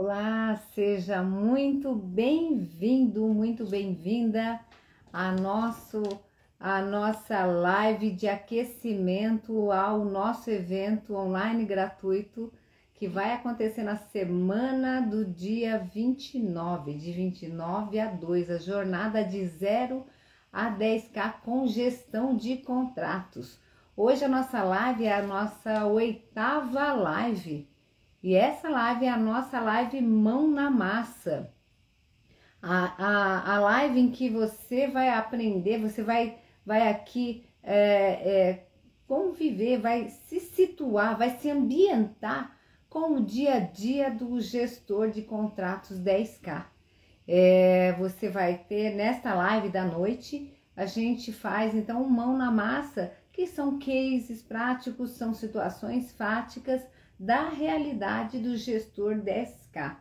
Olá, seja muito bem-vindo, muito bem-vinda à nossa live de aquecimento ao nosso evento online gratuito que vai acontecer na semana do dia 29, de 29 a 2, a jornada de 0 a 10K com gestão de contratos. Hoje a nossa live é a nossa 8ª live. E essa live é a nossa live Mão na Massa. A live em que você vai aprender, você vai aqui conviver, vai se situar, vai se ambientar com o dia a dia do gestor de contratos 10K. Você vai ter nesta live da noite, a gente faz então Mão na Massa, que são cases práticos, são situações fáticas da realidade do gestor 10K.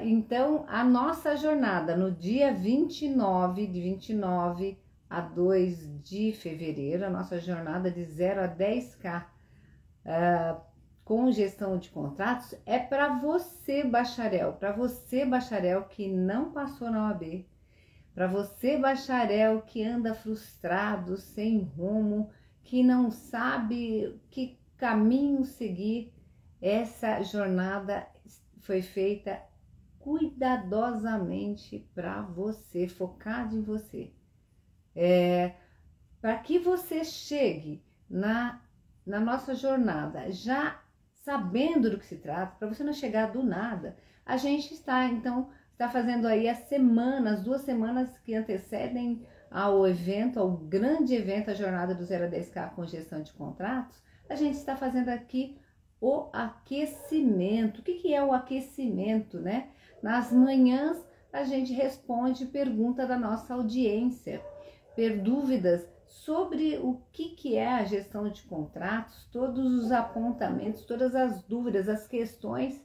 Então, a nossa jornada no dia 29, de 29 a 2 de fevereiro, a nossa jornada de 0 a 10K com gestão de contratos é para você, bacharel que não passou na OAB, para você, bacharel que anda frustrado, sem rumo, que não sabe que caminho seguir. Essa jornada foi feita cuidadosamente para você, focado em você. Para que você chegue na nossa jornada já sabendo do que se trata, para você não chegar do nada, a gente está fazendo aí as 2 semanas que antecedem ao evento, ao grande evento, a jornada do 0 a 10K com gestão de contratos. A gente está fazendo aqui o aquecimento. O que é o aquecimento, né? Nas manhãs a gente responde pergunta da nossa audiência, dúvidas sobre o que é a gestão de contratos, todos os apontamentos, todas as dúvidas, as questões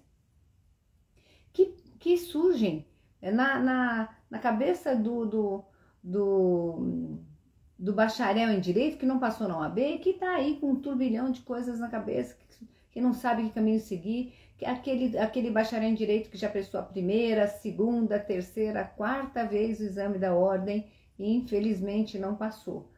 que surgem na cabeça do bacharel em direito que não passou na OAB, que está aí com um turbilhão de coisas na cabeça, que não sabe que caminho seguir, que aquele bacharel em direito que já prestou a primeira, segunda, terceira, quarta vez o exame da ordem e infelizmente não passou,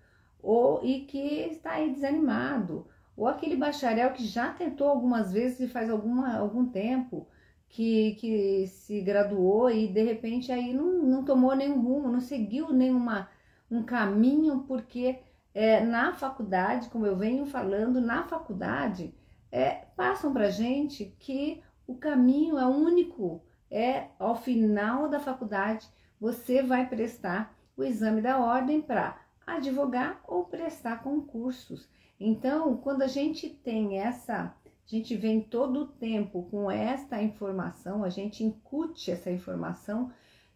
e que está aí desanimado, ou aquele bacharel que já tentou algumas vezes e faz algum tempo, que se graduou e de repente aí não tomou nenhum rumo, não seguiu um caminho, porque na faculdade, como eu venho falando, na faculdade passam pra gente que o caminho é único, ao final da faculdade você vai prestar o exame da ordem para advogar ou prestar concursos. Então, quando a gente tem a gente vem todo o tempo com esta informação, a gente incute essa informação,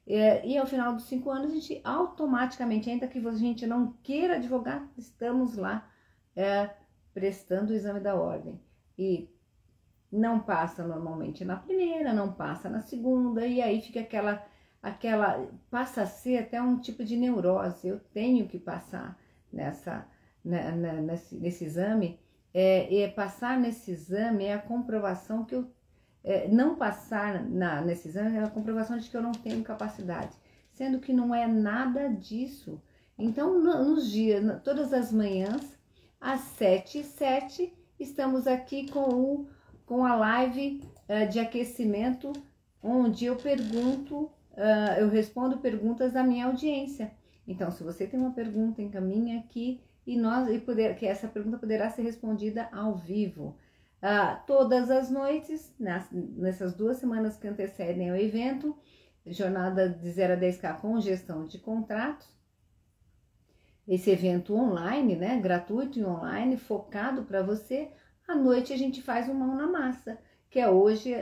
e ao final dos 5 anos a gente automaticamente, ainda que a gente não queira advogar, estamos lá prestando o exame da ordem. E não passa normalmente na primeira, não passa na segunda, e aí fica passa a ser até um tipo de neurose. Eu tenho que passar nesse exame, passar nesse exame é a comprovação que eu não passar nesse exame é a comprovação de que eu não tenho capacidade, sendo que não é nada disso. Então, nos dias, todas as manhãs, às 7h07, estamos aqui com a live de aquecimento, onde eu respondo perguntas da minha audiência. Então, se você tem uma pergunta, encaminhe aqui que essa pergunta poderá ser respondida ao vivo. Todas as noites, nessas 2 semanas que antecedem ao evento, jornada de 0 a 10K com gestão de contratos, esse evento online, né, gratuito e online, focado para você. À noite a gente faz um Mão na Massa, que é hoje,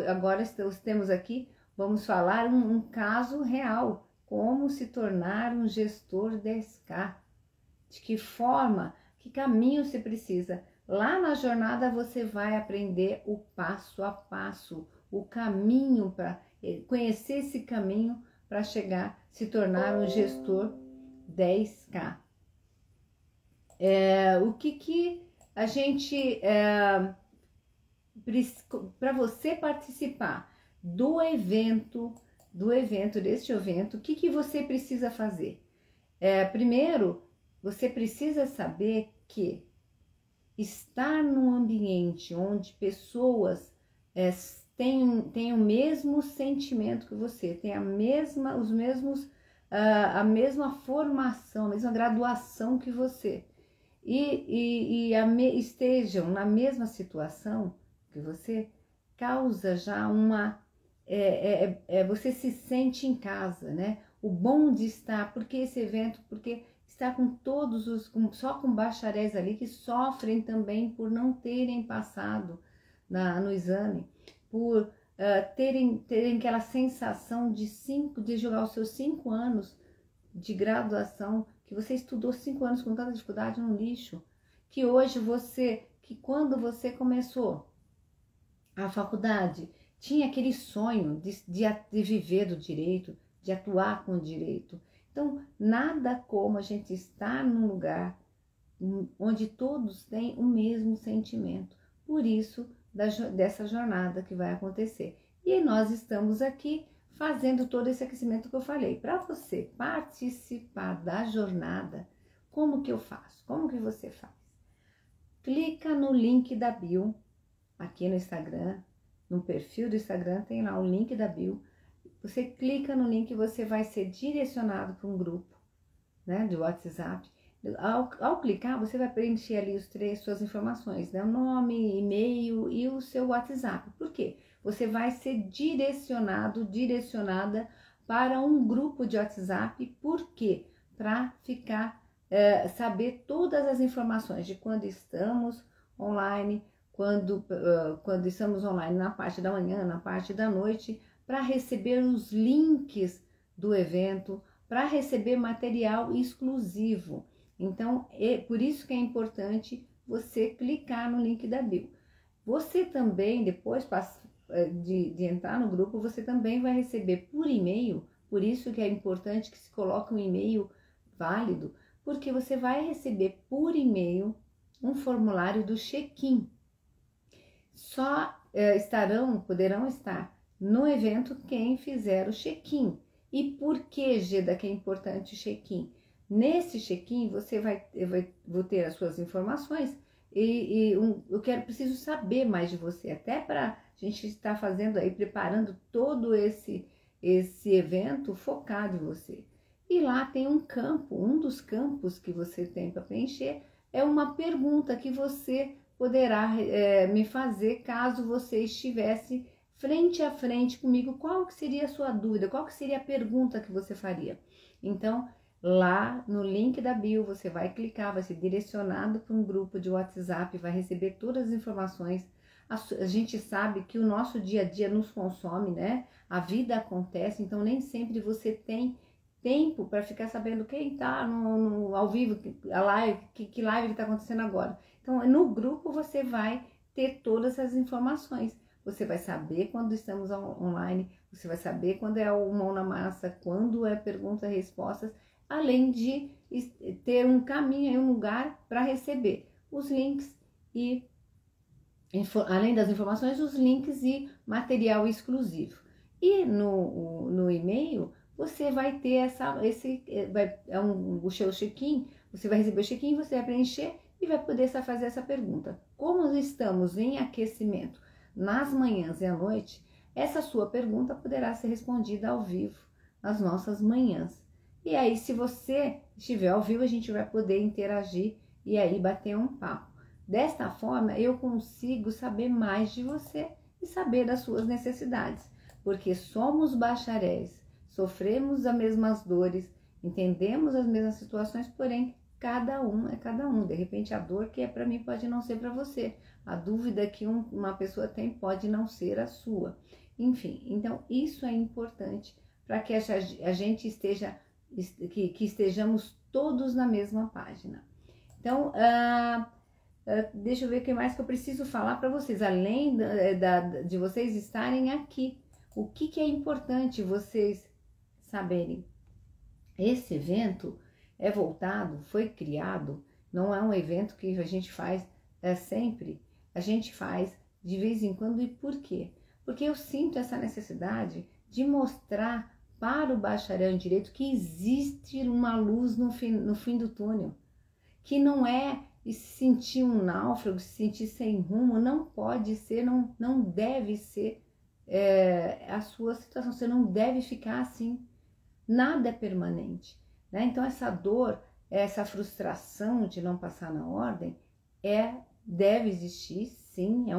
agora temos aqui, vamos falar um caso real, como se tornar um gestor 10K, de que forma, que caminho se precisa. Lá na jornada você vai aprender o passo a passo, o caminho, para conhecer esse caminho para se tornar um gestor 10K. O que a gente para você participar do evento, deste evento, o que você precisa fazer? Primeiro, você precisa saber que estar num ambiente onde pessoas têm o mesmo sentimento que você, têm a mesma formação, a mesma graduação que você, estejam na mesma situação que você, causa já você se sente em casa, né? O bom de estar, porque esse evento, porque está com só com bacharéis ali que sofrem também por não terem passado no exame, por terem aquela sensação de jogar os seus 5 anos de graduação, que você estudou 5 anos com tanta dificuldade no lixo, que hoje que quando você começou a faculdade, tinha aquele sonho de viver do direito, de atuar com o direito. Então, nada como a gente estar num lugar onde todos têm o mesmo sentimento. Por isso, dessa jornada que vai acontecer. E nós estamos aqui fazendo todo esse aquecimento que eu falei. Para você participar da jornada, como que eu faço? Como que você faz? Clica no link da bio, aqui no Instagram, no perfil do Instagram, tem lá o link da bio. Você clica no link e você vai ser direcionado para um grupo, né, de WhatsApp. Ao clicar, você vai preencher ali suas informações, né, o nome, e-mail e o seu WhatsApp. Por quê? Você vai ser direcionada para um grupo de WhatsApp. Por quê? Para saber todas as informações de quando estamos online, quando estamos online na parte da manhã, na parte da noite, para receber os links do evento, para receber material exclusivo. Então, por isso que é importante você clicar no link da bio. Você também, depois de entrar no grupo, você também vai receber por e-mail, por isso que é importante que se coloque um e-mail válido, porque você vai receber por e-mail um formulário do check-in. Só poderão estar no evento quem fizer o check-in. E por que, Geda, que é importante o check-in? Nesse check-in vou ter as suas informações preciso saber mais de você, até para a gente estar fazendo aí, preparando todo esse evento focado em você. E lá tem um dos campos que você tem para preencher, é uma pergunta que você poderá me fazer caso você estivesse frente a frente comigo. Qual que seria a sua dúvida? Qual que seria a pergunta que você faria? Então, lá no link da bio, você vai clicar, vai ser direcionado para um grupo de WhatsApp, vai receber todas as informações. A gente sabe que o nosso dia a dia nos consome, né? A vida acontece, então nem sempre você tem tempo para ficar sabendo quem está ao vivo, a live, que live está acontecendo agora. Então, no grupo você vai ter todas as informações. Você vai saber quando estamos online, você vai saber quando é o mão na massa, quando é perguntas e respostas, além de ter um caminho, um lugar para receber os links e, além das informações, os links e material exclusivo. E no e-mail, você vai ter o seu check-in, você vai receber o check-in, você vai preencher e vai poder fazer essa pergunta. Como estamos em aquecimento nas manhãs e à noite, essa sua pergunta poderá ser respondida ao vivo nas nossas manhãs. E aí, se você estiver ao vivo, a gente vai poder interagir e aí bater um papo. Desta forma, eu consigo saber mais de você e saber das suas necessidades, porque somos bacharéis, sofremos as mesmas dores, entendemos as mesmas situações, porém, cada um é cada um. De repente, a dor que é para mim pode não ser para você. A dúvida que uma pessoa tem pode não ser a sua. Enfim, então, isso é importante para que a gente que estejamos todos na mesma página. Então, deixa eu ver o que mais que eu preciso falar para vocês, além de vocês estarem aqui. O que é importante vocês saberem? Esse evento foi criado, não é um evento que a gente faz sempre, a gente faz de vez em quando. E por quê? Porque eu sinto essa necessidade de mostrar para o bacharel em direito que existe uma luz no fim do túnel, que não é se sentir um náufrago, se sentir sem rumo, não pode ser, não deve ser a sua situação, você não deve ficar assim, nada é permanente, né? Então essa dor, essa frustração de não passar na ordem, deve existir, sim, é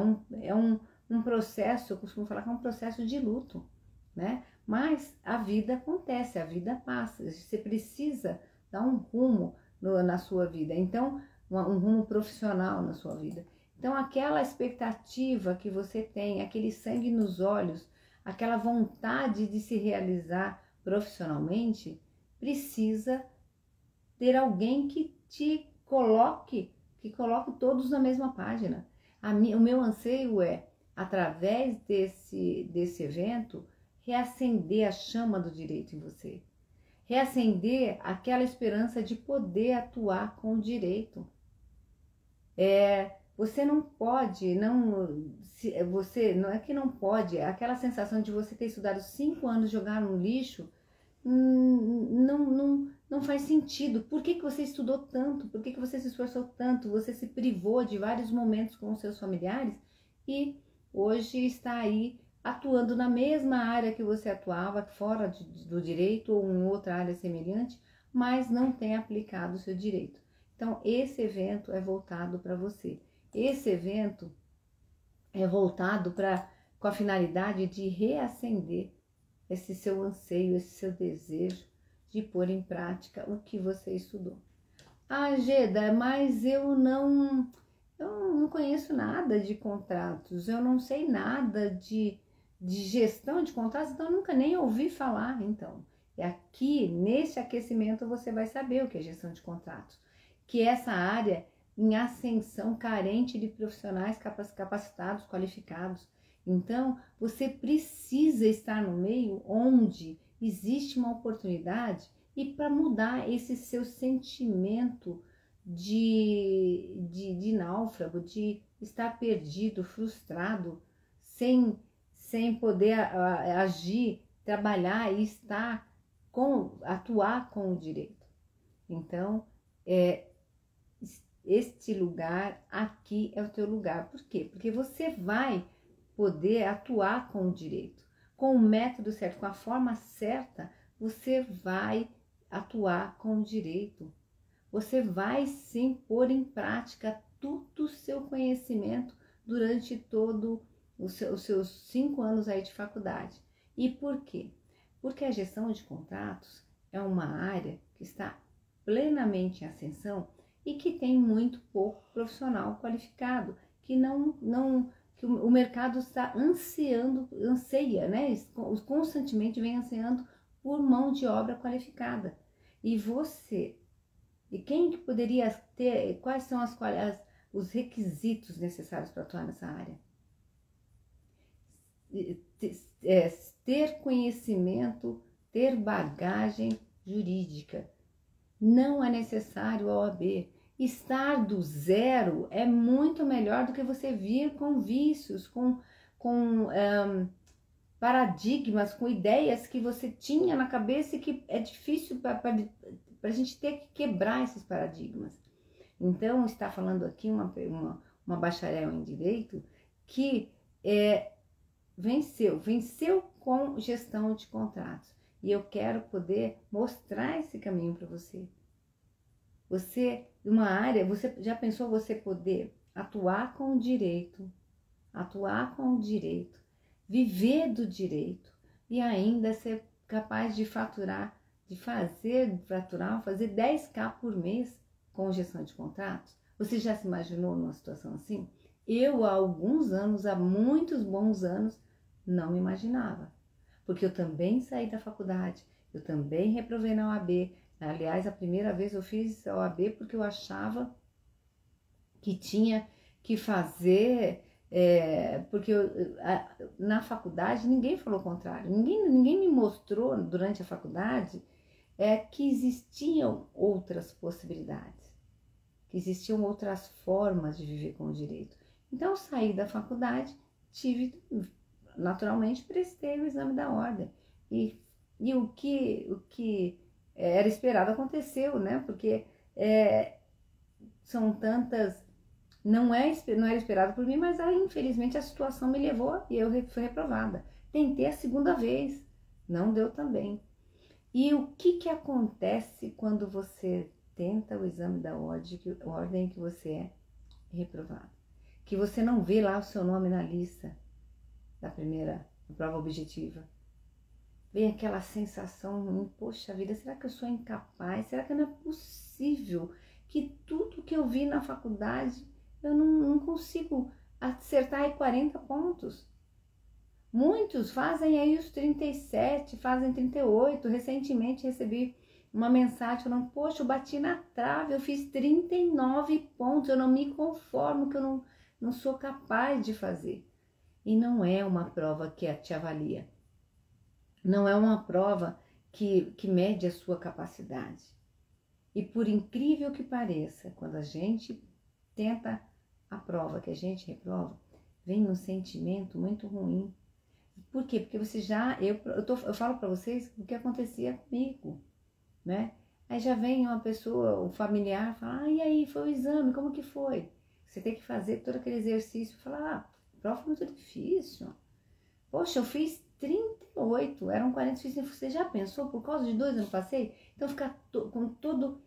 um processo, eu costumo falar que é um processo de luto, né? Mas a vida acontece, a vida passa, você precisa dar um rumo na sua vida, então um rumo profissional na sua vida. Então aquela expectativa que você tem, aquele sangue nos olhos, aquela vontade de se realizar profissionalmente, precisa ter alguém que te coloque todos na mesma página. O meu anseio é, através desse evento, reacender a chama do direito em você. Reacender aquela esperança de poder atuar com o direito. Você não pode, você não é que não pode, aquela sensação de você ter estudado 5 anos, jogar no lixo, não faz sentido. Por que você estudou tanto? Por que você se esforçou tanto? Você se privou de vários momentos com os seus familiares e hoje está aí atuando na mesma área que você atuava, fora do direito ou em outra área semelhante, mas não tem aplicado o seu direito. Então, esse evento é voltado para você. Esse evento é voltado com a finalidade de reacender esse seu anseio, esse seu desejo de pôr em prática o que você estudou. Ah, Geda, mas eu não conheço nada de contratos, eu não sei nada de gestão de contratos, então eu nunca nem ouvi falar. Então, aqui nesse aquecimento você vai saber o que é gestão de contratos, que é essa área em ascensão, carente de profissionais capacitados, qualificados. Então, você precisa estar no meio onde existe uma oportunidade e para mudar esse seu sentimento de náufrago, de estar perdido, frustrado, sem poder agir, trabalhar e atuar com o direito. Então, este lugar aqui é o teu lugar. Por quê? Porque você vai poder atuar com o direito. Com o método certo, com a forma certa, você vai atuar com o direito. Você vai sim pôr em prática todo o seu conhecimento durante todo os seus 5 anos aí de faculdade. E por quê? Porque a gestão de contratos é uma área que está plenamente em ascensão e que tem muito pouco profissional qualificado, que que o mercado está anseia, né? Constantemente vem ansiando por mão de obra qualificada. E quem que poderia ter, quais são os requisitos necessários para atuar nessa área? Ter conhecimento, ter bagagem jurídica. Não é necessário a OAB. Estar do zero é muito melhor do que você vir com vícios, com paradigmas, com ideias que você tinha na cabeça e que é difícil para a gente ter que quebrar esses paradigmas. Então, está falando aqui uma bacharel em Direito que venceu com gestão de contratos. E eu quero poder mostrar esse caminho para você. Uma área, você já pensou você poder atuar com o direito, viver do direito e ainda ser capaz de fazer 10K por mês com gestão de contratos? Você já se imaginou numa situação assim? Eu, há muitos bons anos, não me imaginava. Porque eu também saí da faculdade, eu também reprovei na OAB. Aliás, a primeira vez eu fiz a OAB porque eu achava que tinha que fazer, porque na faculdade ninguém falou o contrário, ninguém me mostrou durante a faculdade que existiam outras possibilidades, que existiam outras formas de viver com o direito. Então, eu saí da faculdade, naturalmente, prestei o exame da ordem. E o que era esperado aconteceu, né? Porque são tantas... não era esperado por mim, mas aí, infelizmente, a situação me levou e eu fui reprovada. Tentei a segunda vez, não deu também. E o que acontece quando você tenta o exame da ordem que você é reprovado? Que você não vê lá o seu nome na lista da primeira prova objetiva. Vem aquela sensação, poxa vida, será que eu sou incapaz? Será que não é possível que tudo que eu vi na faculdade eu não consigo acertar aí 40 pontos? Muitos fazem aí os 37, fazem 38. Recentemente recebi uma mensagem falando, poxa, eu bati na trave, eu fiz 39 pontos, eu não me conformo, que eu não sou capaz de fazer. E não é uma prova que te avalia. Não é uma prova que mede a sua capacidade. E por incrível que pareça, quando a gente tenta a prova, que a gente reprova, vem um sentimento muito ruim. Por quê? Porque você eu falo para vocês o que acontecia comigo, né? Aí já vem uma pessoa, um familiar, fala, e aí, foi o exame, como que foi? Você tem que fazer todo aquele exercício, falar, a prova foi muito difícil. Poxa, eu fiz 38, eram 40 difíceis. Você já pensou, por causa de 2 eu não passei? Então ficar com todo,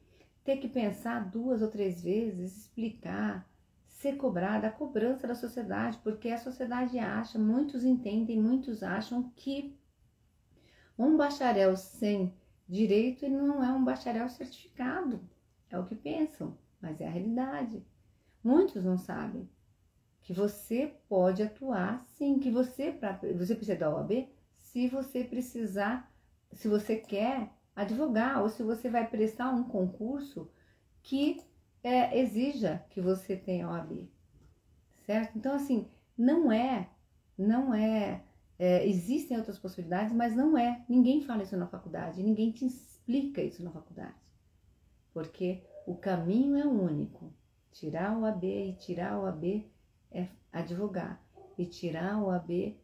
ter que pensar 2 ou 3 vezes, explicar, ser cobrada, a cobrança da sociedade, porque a sociedade acha, muitos entendem, muitos acham que um bacharel sem direito ele não é um bacharel certificado. É o que pensam, mas é a realidade. Muitos não sabem que você pode atuar, sim, que você precisa da OAB se você precisar, se você quer advogar, ou se você vai prestar um concurso que exija que você tenha OAB, certo? Então, assim, não é, existem outras possibilidades, mas não é, ninguém fala isso na faculdade, ninguém te explica isso na faculdade, porque o caminho é único, tirar o OAB e tirar o OAB é advogar, e tirar o OAB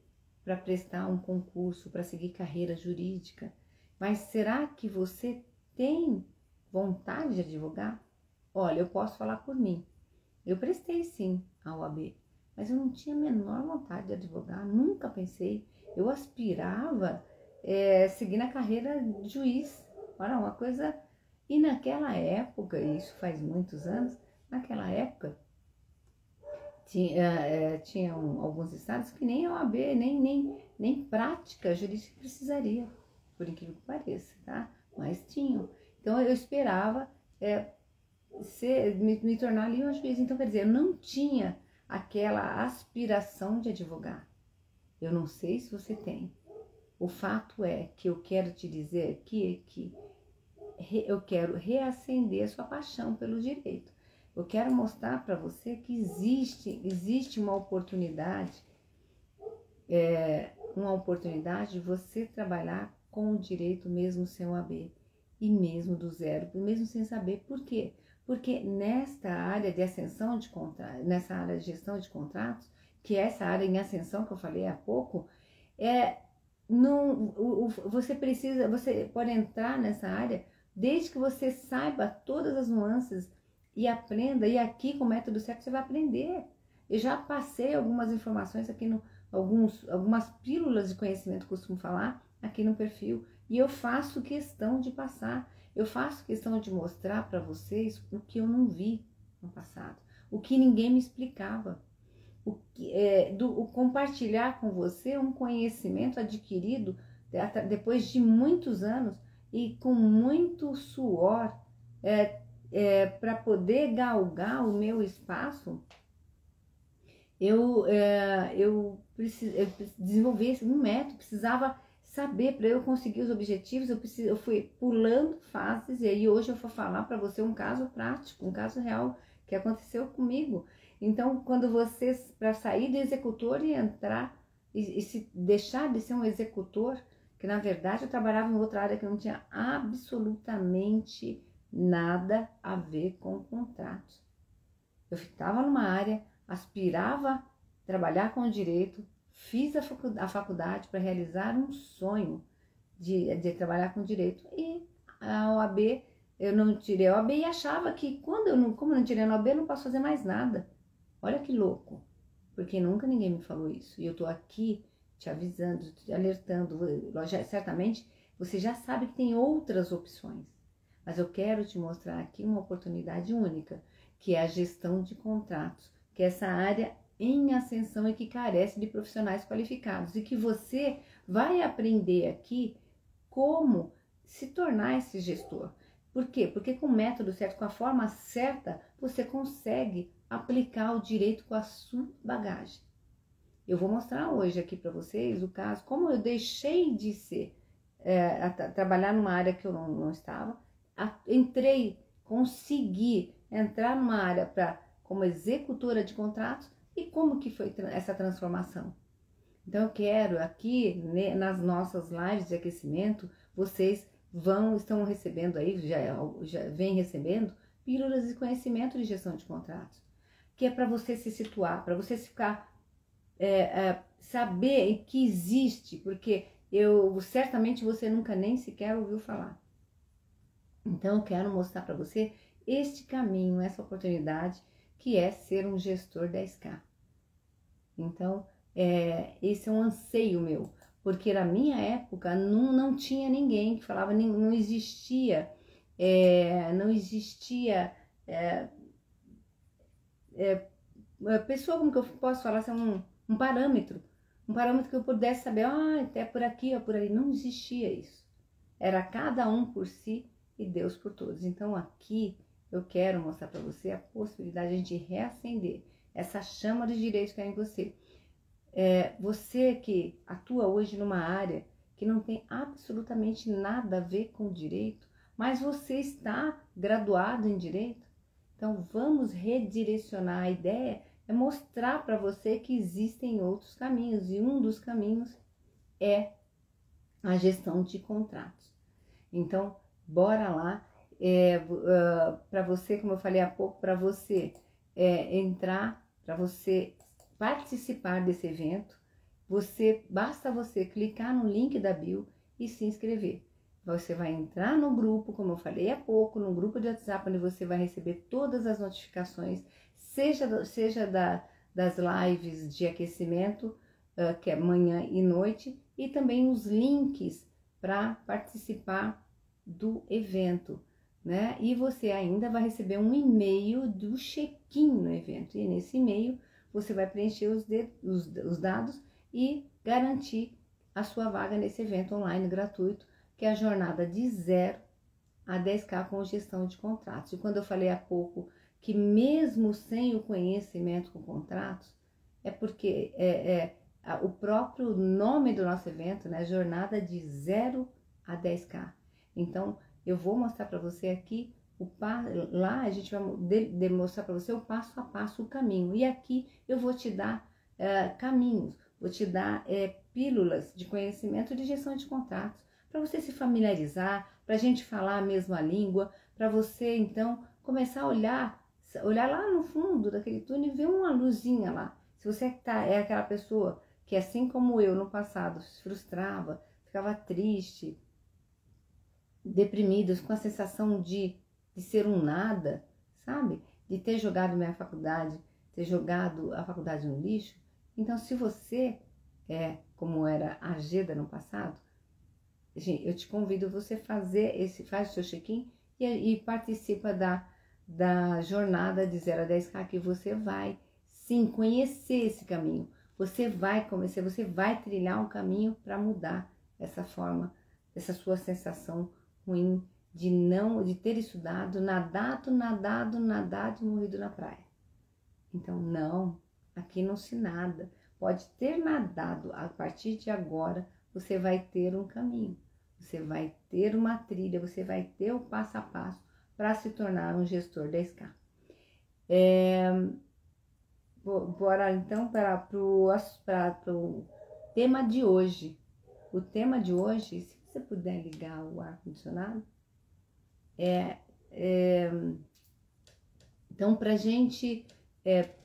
para prestar um concurso, para seguir carreira jurídica. Mas será que você tem vontade de advogar? Olha, eu posso falar por mim. Eu prestei sim a OAB, mas eu não tinha a menor vontade de advogar, nunca pensei. Eu aspirava seguir na carreira de juiz. Olha, uma coisa... E naquela época, isso faz muitos anos, naquela época, tinham alguns estados que nem a OAB, nem prática jurídica precisaria, por incrível que pareça, tá? Mas tinham. Então eu esperava me tornar ali uma juiz. Então, quer dizer, eu não tinha aquela aspiração de advogar. Eu não sei se você tem. O fato é que eu quero te dizer que eu quero reacender a sua paixão pelo direito. Eu quero mostrar para você que existe uma oportunidade de você trabalhar com o direito mesmo sem OAB e mesmo do zero, mesmo sem saber por quê. Porque nesta área de ascensão de contratos, nessa área de gestão de contratos, que é essa área em ascensão que eu falei há pouco, você pode entrar nessa área desde que você saiba todas as nuances e aprenda, e aqui com o método certo você vai aprender. Eu já passei algumas informações aqui, algumas pílulas de conhecimento, costumo falar, aqui no perfil, e eu faço questão de passar, eu faço questão de mostrar para vocês o que eu não vi no passado, o que ninguém me explicava, compartilhar com você um conhecimento adquirido depois de muitos anos e com muito suor, para poder galgar o meu espaço. Eu desenvolvi um método, precisava saber para eu conseguir os objetivos, eu fui pulando fases, e aí hoje eu vou falar para você um caso prático, um caso real que aconteceu comigo. Então, quando você, para sair de executor e entrar, e se deixar de ser um executor, que na verdade eu trabalhava em outra área que não tinha absolutamente nada a ver com contratos. Eu estava numa área aspirava a trabalhar com o direito, fiz a faculdade para realizar um sonho de trabalhar com direito. E a OAB, eu não tirei a OAB e achava que como eu não tirei a OAB, eu não posso fazer mais nada. Olha que louco, porque nunca ninguém me falou isso. E eu tô aqui te avisando, te alertando. Certamente você já sabe que tem outras opções, mas eu quero te mostrar aqui uma oportunidade única, que é a gestão de contratos, que é essa área em ascensão e que carece de profissionais qualificados, e que você vai aprender aqui como se tornar esse gestor. Por quê? Porque com o método certo, com a forma certa, você consegue aplicar o direito com a sua bagagem. Eu vou mostrar hoje aqui para vocês o caso, como eu deixei de ser, trabalhar numa área que eu não estava, consegui entrar numa área como executora de contratos e como que foi essa transformação. Então eu quero aqui, nas nossas lives de aquecimento, vocês estão recebendo aí, já vem recebendo, pílulas de conhecimento de gestão de contratos, que é para você se situar, para você ficar, saber que existe, porque certamente você nunca nem sequer ouviu falar. Então eu quero mostrar para você este caminho, essa oportunidade, que é ser um gestor 10K. Então, esse é um anseio meu, porque na minha época não tinha ninguém que falava, não existia, pessoa, como que eu posso falar, assim, um parâmetro que eu pudesse saber, até por aqui ou por ali, não existia isso. Era cada um por si e Deus por todos. Então aqui eu quero mostrar para você a possibilidade de a gente reacender essa chama de direito que é em você. Você que atua hoje numa área que não tem absolutamente nada a ver com direito, mas você está graduado em direito, então vamos redirecionar. A ideia é mostrar para você que existem outros caminhos, e um dos caminhos é a gestão de contratos. Então, bora lá, para você, como eu falei há pouco, para você entrar, para você participar desse evento, basta você clicar no link da bio e se inscrever. Você vai entrar no grupo, como eu falei há pouco, no grupo de WhatsApp, onde você vai receber todas as notificações, seja das lives de aquecimento, que é manhã e noite, e também os links para participar do evento, né? E você ainda vai receber um e-mail do check-in no evento, e nesse e-mail você vai preencher os dados e garantir a sua vaga nesse evento online gratuito, que é a jornada de 0 a 10K com gestão de contratos. E quando eu falei há pouco que mesmo sem o conhecimento com contratos, é porque o próprio nome do nosso evento, né, jornada de 0 a 10K. Então, eu vou mostrar para você aqui, lá a gente vai demonstrar para você o passo a passo, o caminho. E aqui eu vou te dar caminhos, vou te dar pílulas de conhecimento de gestão de contratos, para você se familiarizar, para a gente falar a mesma língua, para você então começar a olhar lá no fundo daquele túnel e ver uma luzinha lá. Se você é aquela pessoa que, assim como eu no passado, se frustrava, ficava triste, deprimidos, com a sensação de ser um nada, sabe? De ter jogado minha faculdade, ter jogado a faculdade no lixo. Então, se você como era a Geda no passado, gente, eu te convido você faz o seu check-in e participa da jornada de 0 a 10K, que você vai sim conhecer esse caminho. Você vai trilhar um caminho para mudar essa forma, essa sua sensação ruim de ter estudado, nadado e morrido na praia. Então, não, aqui não se nada. Pode ter nadado, a partir de agora você vai ter um caminho, você vai ter uma trilha, você vai ter o passo a passo para se tornar um gestor 10K. Bora então para o tema de hoje. O tema de hoje, se você puder ligar o ar-condicionado, então, para a gente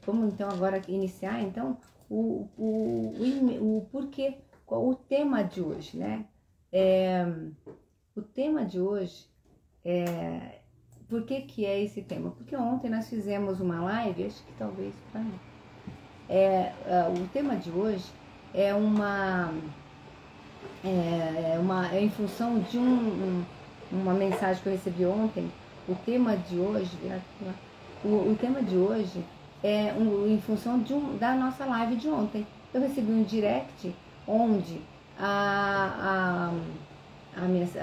vamos então agora iniciar então o porquê, o tema de hoje, né? O tema de hoje por que é esse tema? Porque ontem nós fizemos uma live, acho que talvez para mim. O tema de hoje é em função de uma mensagem que eu recebi ontem. O tema de hoje é em função da nossa live de ontem. Eu recebi um direct onde a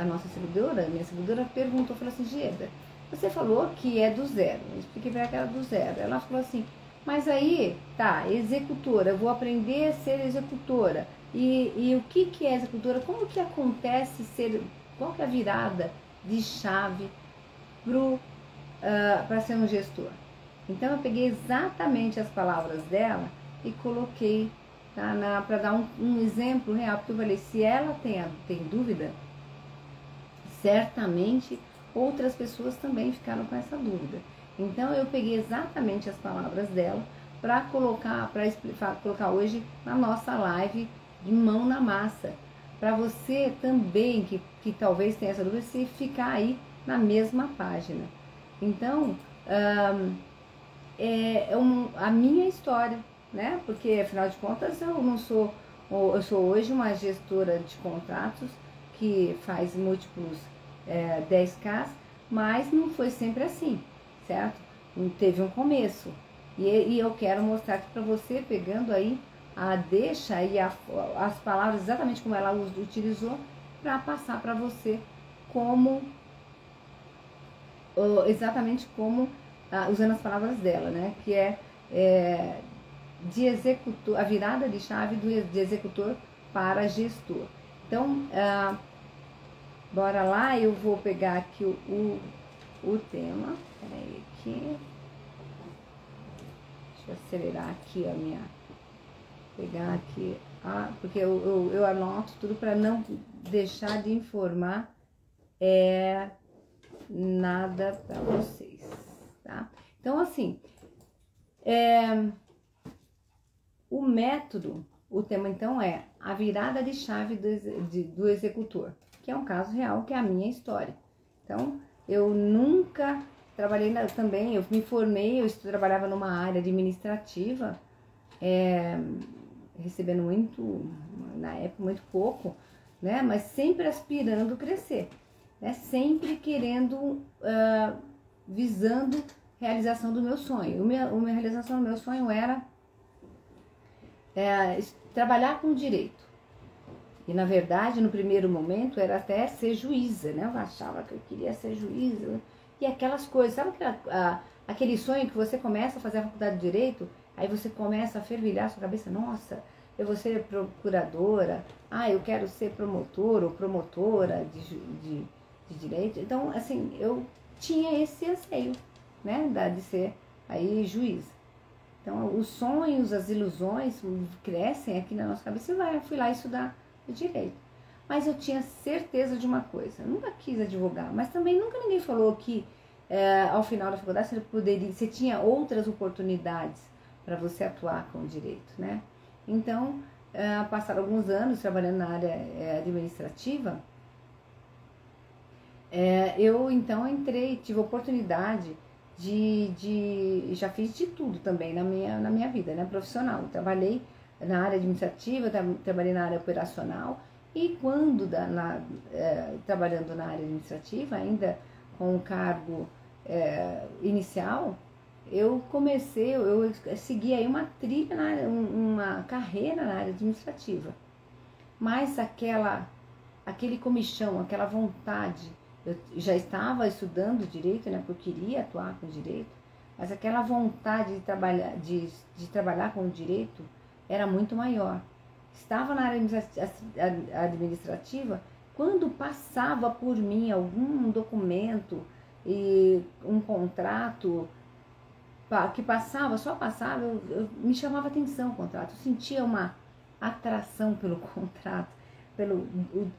nossa seguidora, minha seguidora perguntou, falou assim: Gieda, você falou que é do zero. Eu expliquei para ela que era do zero. Ela falou assim: mas aí, tá, executora, eu vou aprender a ser executora. E o que é executora? Como que acontece qual que é a virada de chave para ser um gestor? Então eu peguei exatamente as palavras dela e coloquei, tá, para dar um exemplo real, porque eu falei, se ela tem dúvida, certamente outras pessoas também ficaram com essa dúvida. Então eu peguei exatamente as palavras dela para colocar hoje na nossa live de mão na massa, para você também que talvez tenha essa dúvida, se ficar aí na mesma página. Então a minha história, né? Porque afinal de contas eu sou hoje uma gestora de contratos que faz múltiplos 10K, mas não foi sempre assim, certo? Teve um começo. E eu quero mostrar aqui para você, pegando aí a deixa e as palavras exatamente como ela utilizou, para passar para você exatamente como, usando as palavras dela, né? Que de executor, a virada de chave de executor para gestor. Então, bora lá, eu vou pegar aqui o tema. Peraí, aqui. Deixa eu acelerar aqui a minha. Pegar aqui. Porque eu anoto tudo para não deixar de informar nada para vocês, tá? Então, assim, o método, o tema então é a virada de chave do executor, que é um caso real, que é a minha história. Então, eu nunca trabalhei também, eu me formei, eu trabalhava numa área administrativa, recebendo muito, na época, muito pouco, né? Mas sempre aspirando a crescer, né? Sempre querendo, visando realização do meu sonho. A realização do meu sonho era trabalhar com direito. E na verdade, no primeiro momento, era até ser juíza, né? Eu achava que eu queria ser juíza. E aquelas coisas, sabe aquele sonho que você começa a fazer a faculdade de direito, aí você começa a fervilhar a sua cabeça, nossa, eu vou ser procuradora, eu quero ser promotor ou promotora de direito. Então, assim, eu tinha esse anseio, né, de ser aí juíza. Então, os sonhos, as ilusões crescem aqui na nossa cabeça e eu fui lá estudar direito. Mas eu tinha certeza de uma coisa, eu nunca quis advogar, mas também nunca ninguém falou que ao final da faculdade você tinha outras oportunidades para você atuar com o direito, né? Então, passaram alguns anos trabalhando na área administrativa, eu então tive a oportunidade já fiz de tudo também na minha vida, né, profissional. Eu trabalhei na área administrativa, trabalhei na área operacional, e quando trabalhando na área administrativa, ainda com o cargo inicial, eu segui aí uma trilha, uma carreira na área administrativa. Mas aquele comichão, aquela vontade, eu já estava estudando direito, né, porque eu queria atuar com direito, mas aquela vontade de trabalhar com direito era muito maior. Estava na área administrativa, quando passava por mim algum documento e um contrato que só passava, me chamava atenção o contrato, eu sentia uma atração pelo contrato, pelo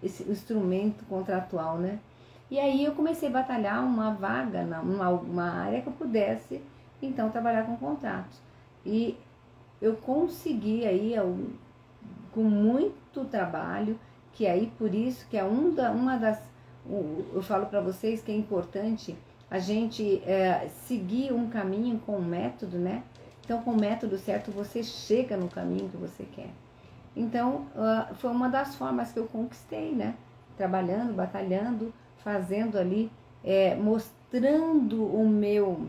esse instrumento contratual, né? E aí eu comecei a batalhar uma vaga numa área que eu pudesse, então, trabalhar com contratos. E eu consegui aí, com muito trabalho, que aí por isso que é uma das... Eu falo para vocês que é importante a gente seguir um caminho com um método, né? Então, com o método certo, você chega no caminho que você quer. Então, foi uma das formas que eu conquistei, né? Trabalhando, batalhando, fazendo ali, mostrando o meu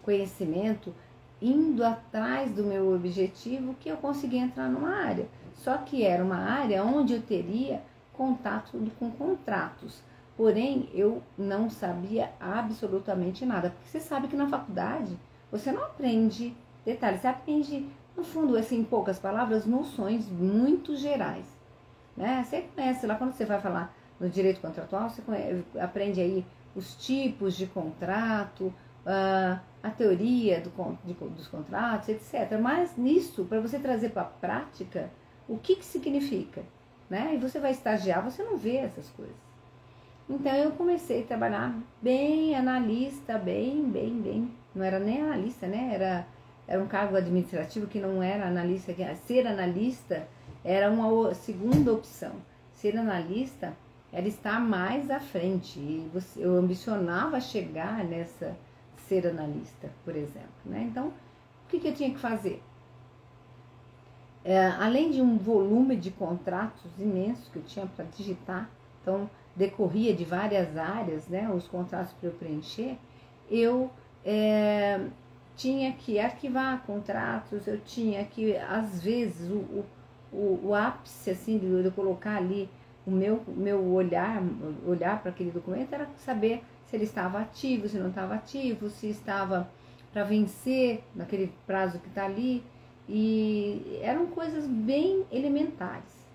conhecimento, indo atrás do meu objetivo, que eu consegui entrar numa área. Só que era uma área onde eu teria contato com contratos. Porém, eu não sabia absolutamente nada. Porque você sabe que na faculdade você não aprende detalhes, você aprende, no fundo, assim, em poucas palavras, noções muito gerais. Né? Você conhece lá, quando você vai falar no direito contratual, você aprende aí os tipos de contrato, a teoria dos contratos, etc. Mas nisso, para você trazer para a prática, o que significa? Né? E você vai estagiar, você não vê essas coisas. Então eu comecei a trabalhar bem analista, bem, não era nem analista, né? Era um cargo administrativo que não era analista, ser analista era uma segunda opção. Ser analista era estar mais à frente. E eu ambicionava chegar nessa ser analista, por exemplo. Né? Então, o que eu tinha que fazer? Além de um volume de contratos imenso que eu tinha para digitar, então decorria de várias áreas, né, os contratos para eu preencher, eu tinha que arquivar contratos, eu tinha que, às vezes, o ápice assim, de eu colocar ali o meu olhar para aquele documento era saber se ele estava ativo, se não estava ativo, se estava para vencer naquele prazo que está ali, e eram coisas bem elementares.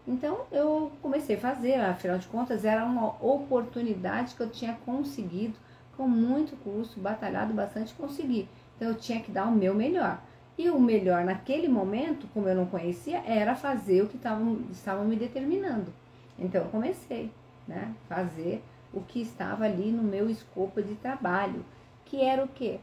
Então eu comecei a fazer, afinal de contas era uma oportunidade que eu tinha conseguido, com muito custo, batalhado bastante, consegui. Então eu tinha que dar o meu melhor. E o melhor naquele momento, como eu não conhecia, era fazer o que estavam me determinando. Então eu comecei, né, fazer o que estava ali no meu escopo de trabalho, que era o quê?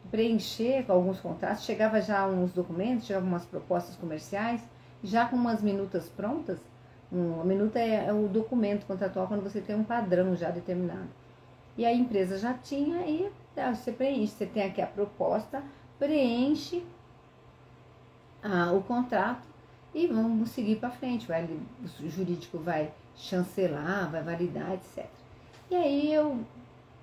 Preencher com alguns contratos, chegava já uns documentos, chegavam umas propostas comerciais, já com umas minutas prontas. A minuta é o documento contratual quando você tem um padrão já determinado. E a empresa já tinha, e você preenche, você tem aqui a proposta, preenche o contrato e vamos seguir para frente. O jurídico vai chancelar, vai validar, etc. E aí eu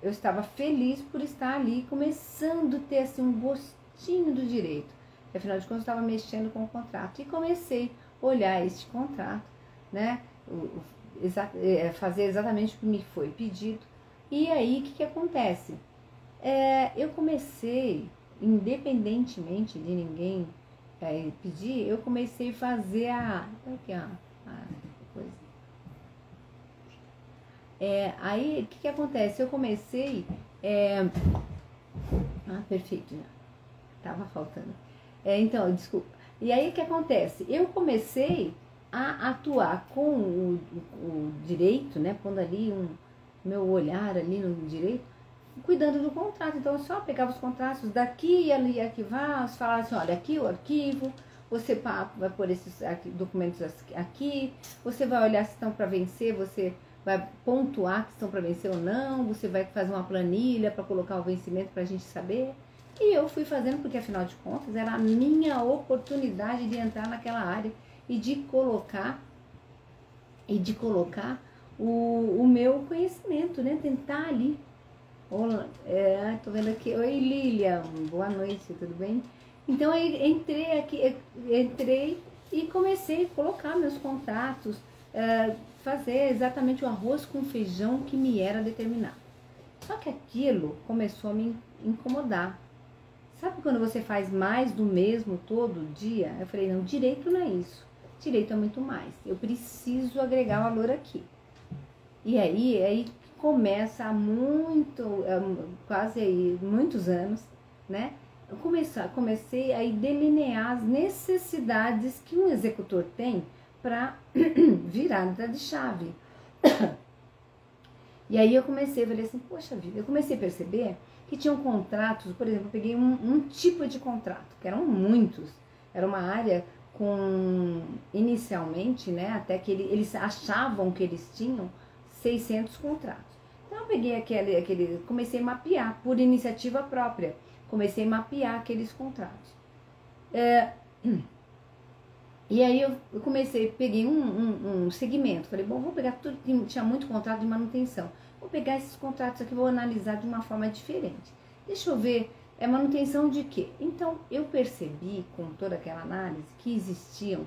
estava feliz por estar ali, começando a ter assim, um gostinho do direito. Afinal de contas, eu estava mexendo com o contrato. E comecei a olhar este contrato, né? Fazer exatamente o que me foi pedido. E aí, o que acontece? Eu comecei, independentemente de ninguém pedir, eu comecei a fazer coisa. Aí, o que acontece? Eu comecei... perfeito, já. Tava faltando. Então, desculpa. E aí, o que acontece? Eu comecei a atuar com o direito, né? Pondo ali meu olhar ali no direito, cuidando do contrato. Então, eu só pegava os contratos daqui e ali arquivar, falava assim, olha, aqui o arquivo, você vai pôr esses documentos aqui, você vai olhar se estão para vencer, você vai pontuar que estão para vencer ou não, você vai fazer uma planilha para colocar o vencimento para a gente saber. E eu fui fazendo porque, afinal de contas, era a minha oportunidade de entrar naquela área e de colocar o meu conhecimento, né? Tentar ali. Tô vendo aqui. Oi, Lilian. Boa noite, tudo bem? Então, eu entrei e comecei a colocar meus contratos, fazer exatamente o arroz com feijão que me era determinado. Só que aquilo começou a me incomodar. Sabe quando você faz mais do mesmo todo dia? Eu falei, não, direito não é isso. Direito é muito mais. Eu preciso agregar valor aqui. E aí começa há quase aí, muitos anos, né? Eu comecei a delinear as necessidades que um executor tem para virada de chave. E aí eu falei assim, poxa vida, eu comecei a perceber que tinham contratos, por exemplo, eu peguei um tipo de contrato, que eram muitos, era uma área com, inicialmente, né, até que eles achavam que eles tinham 600 contratos. Então eu peguei comecei a mapear por iniciativa própria, comecei a mapear aqueles contratos. E aí eu comecei, peguei um segmento, falei, bom, vou pegar tudo, tinha muito contrato de manutenção, vou pegar esses contratos aqui, vou analisar de uma forma diferente. Deixa eu ver, é manutenção de quê? Então eu percebi, com toda aquela análise, que existiam,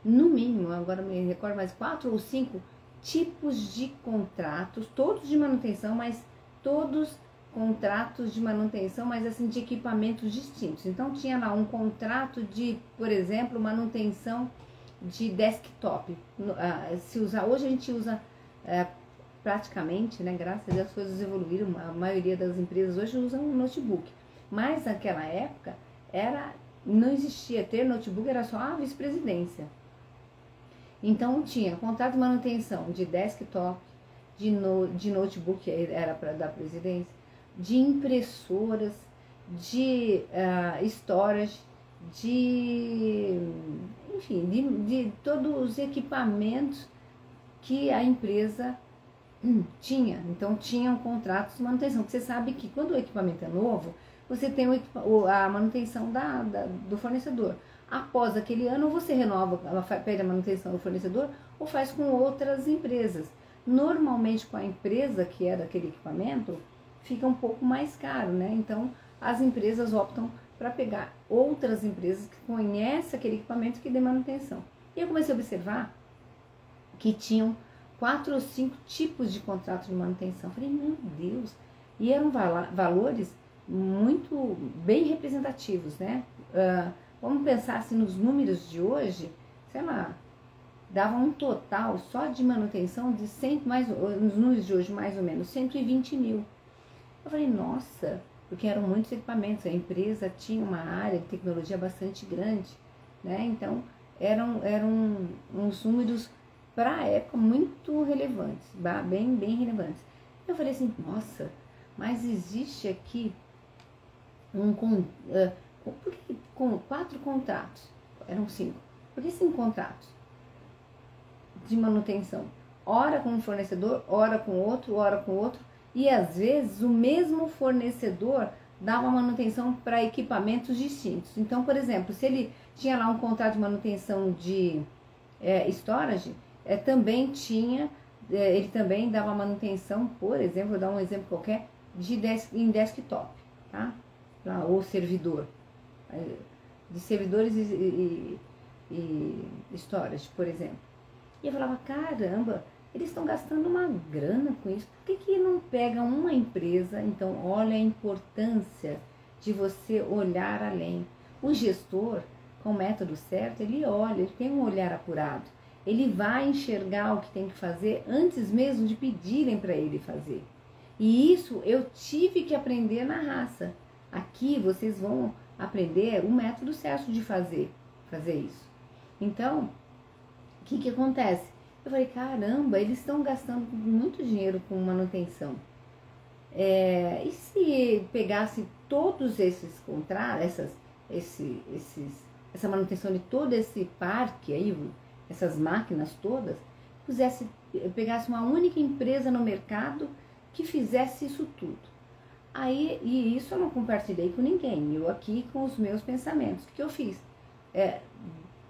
no mínimo, agora me recordo mais 4 ou 5 tipos de contratos, todos de manutenção, mas todos contratos de manutenção, mas assim, de equipamentos distintos. Então tinha lá um contrato de, por exemplo, manutenção de desktop. Hoje a gente usa praticamente, né, graças a Deus as coisas evoluíram, a maioria das empresas hoje usam um notebook. Mas naquela época não existia, ter notebook era só a vice-presidência. Então tinha contrato de manutenção de desktop, de notebook, era para da presidência, de impressoras, de storage, enfim, de todos os equipamentos que a empresa tinha. Então tinham contratos de manutenção. Você sabe que quando o equipamento é novo, você tem a manutenção do fornecedor. Após aquele ano, você renova, pede a manutenção do fornecedor ou faz com outras empresas. Normalmente com a empresa que é daquele equipamento, fica um pouco mais caro, né? Então as empresas optam para pegar outras empresas que conhecem aquele equipamento que dê manutenção. E eu comecei a observar que tinham 4 ou 5 tipos de contrato de manutenção. Falei, meu Deus! E eram valores muito bem representativos, né? Vamos pensar assim nos números de hoje, sei lá, dava um total só de manutenção de nos números de hoje mais ou menos 120 mil. Eu falei, nossa, porque eram muitos equipamentos, a empresa tinha uma área de tecnologia bastante grande, né? Então eram uns números para a época muito relevantes, bem relevantes. Eu falei assim, nossa, mas existe aqui por que com 4 contratos? Eram 5. Por que 5 contratos de manutenção? Ora com um fornecedor, ora com outro, e às vezes o mesmo fornecedor dava manutenção para equipamentos distintos. Então, por exemplo, se ele tinha lá um contrato de manutenção de storage, ele também dava manutenção, por exemplo, vou dar um exemplo qualquer, em desktop, tá? Ou servidor, de servidores e storage, por exemplo. E eu falava, caramba, eles estão gastando uma grana com isso, por que não pega uma empresa? Então, olha a importância de você olhar além. O gestor, com o método certo, ele olha, ele tem um olhar apurado. Ele vai enxergar o que tem que fazer antes mesmo de pedirem para ele fazer. E isso eu tive que aprender na raça. Aqui vocês vão aprender o método certo de fazer isso. Então, o que acontece? Eu falei, caramba, eles estão gastando muito dinheiro com manutenção. E se pegasse todos esses contratos, essa manutenção de todo esse parque aí, essas máquinas todas, pegasse uma única empresa no mercado que fizesse isso tudo. E isso eu não compartilhei com ninguém, eu aqui com os meus pensamentos. O que eu fiz?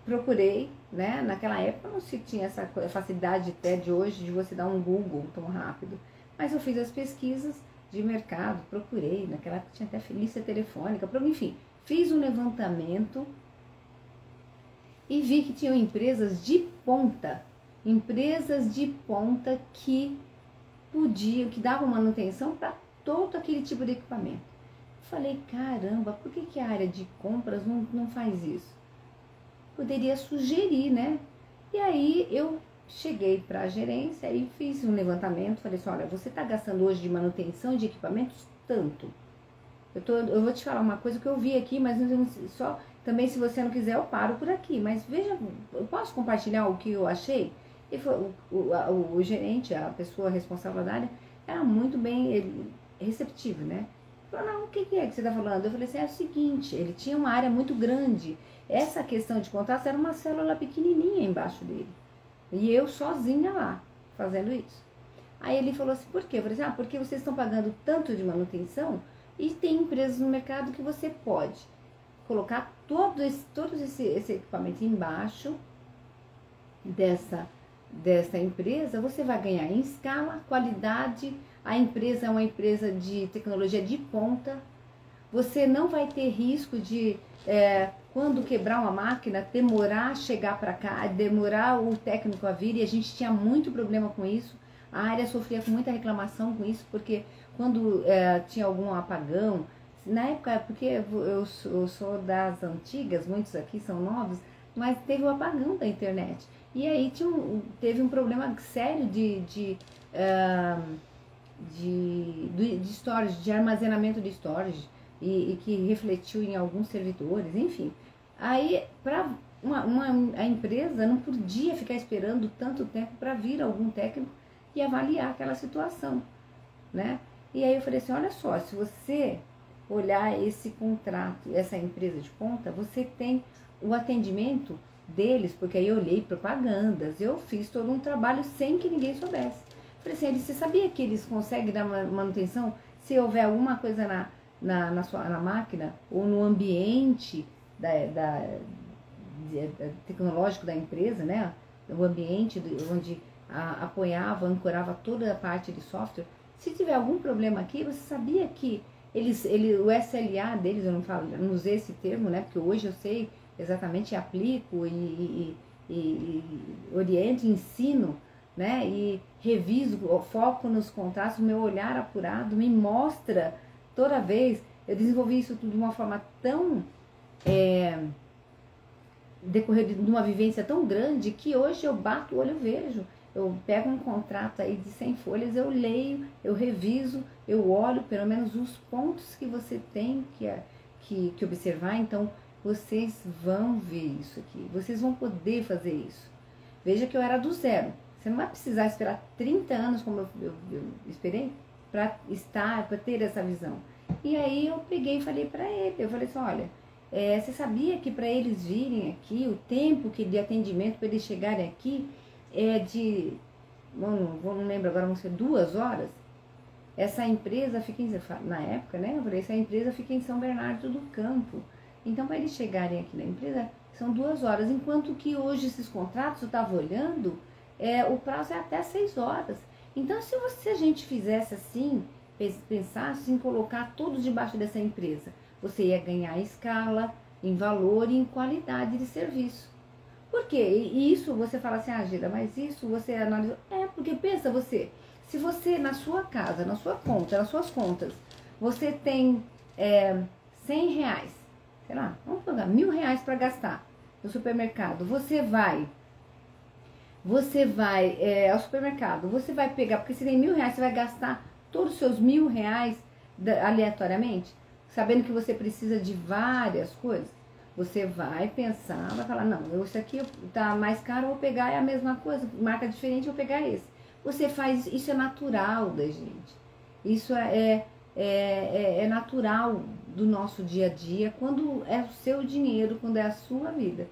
Procurei, né? Naquela época não se tinha essa facilidade até de hoje de você dar um Google tão rápido, mas eu fiz as pesquisas de mercado, procurei, naquela época tinha até lista telefônica, enfim, fiz um levantamento e vi que tinham empresas de ponta que davam manutenção para todo aquele tipo de equipamento. Falei, caramba, por que a área de compras não faz isso? Poderia sugerir, né? E aí eu cheguei para a gerência e fiz um levantamento, falei assim, olha, você está gastando hoje de manutenção de equipamentos tanto. Eu vou te falar uma coisa que eu vi aqui, mas também se você não quiser eu paro por aqui, mas veja, eu posso compartilhar o que eu achei? E o gerente, a pessoa responsável da área, era muito bem receptivo, né? Falou, não, o que é que você está falando? Eu falei assim, é o seguinte, ele tinha uma área muito grande. Essa questão de contratos era uma célula pequenininha embaixo dele. E eu sozinha lá, fazendo isso. Aí ele falou assim, por quê? Eu falei assim, porque vocês estão pagando tanto de manutenção e tem empresas no mercado que você pode colocar todo esse equipamento embaixo dessa empresa, você vai ganhar em escala, qualidade, a empresa é uma empresa de tecnologia de ponta, você não vai ter risco de, quando quebrar uma máquina, demorar a chegar para cá, demorar o técnico a vir, e a gente tinha muito problema com isso, a área sofria com muita reclamação com isso, porque quando tinha algum apagão, na época, porque eu sou das antigas, muitos aqui são novos, mas teve o apagão da internet. E aí teve um problema sério de storage, de armazenamento de storage, e que refletiu em alguns servidores, enfim. Aí, a empresa não podia ficar esperando tanto tempo para vir algum técnico e avaliar aquela situação, né? E aí eu falei assim, olha só, se você olhar esse contrato, essa empresa de ponta, você tem o atendimento deles, porque aí eu olhei propagandas, eu fiz todo um trabalho sem que ninguém soubesse. Falei assim, você sabia que eles conseguem dar manutenção se houver alguma coisa na máquina ou no ambiente tecnológico da empresa, né? O ambiente onde apoiava, ancorava toda a parte de software. Se tiver algum problema aqui, você sabia que o SLA deles, eu não usei esse termo, né? Porque hoje eu sei exatamente, aplico e oriento, ensino, né? E reviso, foco nos contratos, o meu olhar apurado me mostra toda vez. Eu desenvolvi isso tudo de uma forma tão decorrer de uma vivência tão grande que hoje eu bato o olho e vejo. Eu pego um contrato aí de 100 folhas, eu leio, eu reviso, eu olho pelo menos os pontos que você tem que observar. Então, vocês vão ver isso aqui, vocês vão poder fazer isso. Veja que eu era do zero. Você não vai precisar esperar 30 anos como eu esperei para ter essa visão. E aí eu peguei e falei para ele, eu falei assim, olha, você sabia que para eles virem aqui, o tempo de atendimento para eles chegarem aqui é de, não lembro agora, vão ser 2 horas? Essa empresa fica na época, né? Eu falei, essa empresa fica em São Bernardo do Campo. Então, para eles chegarem aqui na empresa, são 2 horas. Enquanto que hoje esses contratos, eu estava olhando, o prazo é até 6 horas. Então, se a gente fizesse assim, pensasse em colocar todos debaixo dessa empresa, você ia ganhar escala, em valor e em qualidade de serviço. Por quê? E isso você fala assim, Gida, mas isso você analisou. Porque pensa você, se você na sua casa, na sua conta, nas suas contas, você tem 100 reais, sei lá, vamos pagar 1.000 reais para gastar no supermercado. Você vai ao supermercado, você vai pegar, porque se tem 1.000 reais, você vai gastar todos os seus 1.000 reais aleatoriamente, sabendo que você precisa de várias coisas. Você vai pensar, vai falar, não, isso aqui tá mais caro, eu vou pegar, é a mesma coisa, marca diferente, eu vou pegar esse. Você faz, isso é natural da gente. Isso é natural do nosso dia a dia, quando é o seu dinheiro, quando é a sua vida.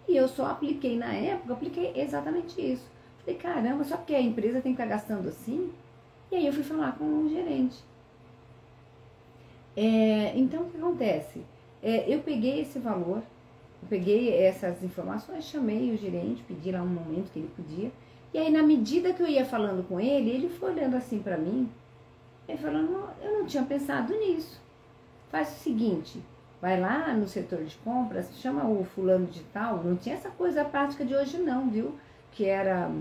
E eu só apliquei na época, apliquei exatamente isso. Falei, caramba, só porque a empresa tem que ficar gastando assim? E aí eu fui falar com o gerente. Então, o que acontece? Eu peguei esse valor, eu peguei essas informações, chamei o gerente, pedi lá um momento que ele podia. E aí, na medida que eu ia falando com ele, ele foi olhando assim pra mim, ele falando, eu não tinha pensado nisso. Faz o seguinte, vai lá no setor de compras, chama o fulano de tal, não tinha essa coisa prática de hoje não, viu? Que era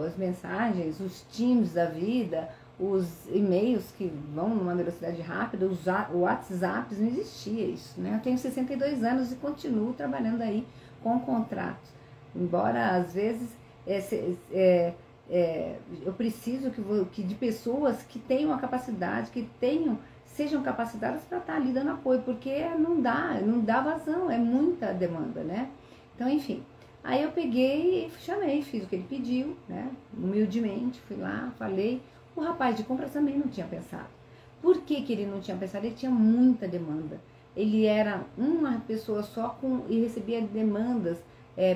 as mensagens, os Teams da vida, os e-mails que vão numa velocidade rápida, o WhatsApp, não existia isso, né? Eu tenho 62 anos e continuo trabalhando aí com contratos. Embora, às vezes, eu preciso de pessoas que tenham a capacidade, sejam capacitadas para estar ali dando apoio, porque não dá vazão, é muita demanda, né? Então, enfim, aí eu peguei e chamei, fiz o que ele pediu, né? Humildemente, fui lá, falei. O rapaz de compras também não tinha pensado. Por que ele não tinha pensado? Ele tinha muita demanda. Ele era uma pessoa só e recebia demandas,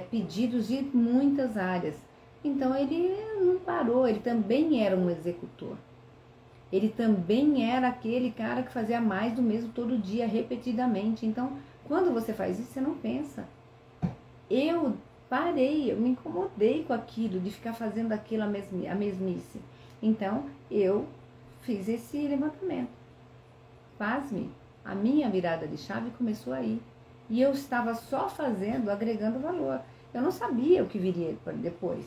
pedidos de muitas áreas. Então ele não parou, ele também era um executor. Ele também era aquele cara que fazia mais do mesmo todo dia, repetidamente. Então, quando você faz isso, você não pensa. Eu parei, eu me incomodei com aquilo, de ficar fazendo aquilo a mesmice. Então, eu fiz esse levantamento. Pasme, a minha virada de chave começou aí. E eu estava só fazendo, agregando valor. Eu não sabia o que viria depois.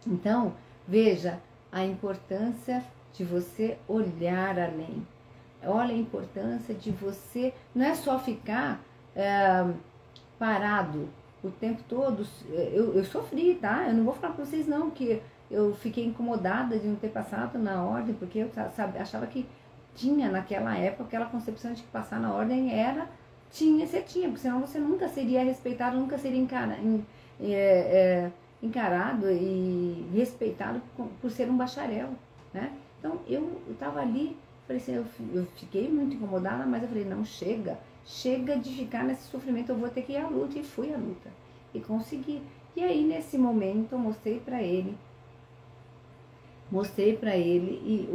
Então, veja a importância de você olhar além. Olha a importância de você, não é só ficar parado o tempo todo. Eu sofri, tá? Eu não vou falar para vocês não, que eu fiquei incomodada de não ter passado na ordem, porque eu achava que tinha naquela época aquela concepção de que passar na ordem você tinha, porque senão você nunca seria respeitado, nunca seria encarado e respeitado por ser um bacharel, né? Então eu estava ali, falei assim, eu fiquei muito incomodada, mas eu falei, não, chega de ficar nesse sofrimento, eu vou ter que ir à luta, e fui à luta, e consegui. E aí nesse momento eu mostrei para ele e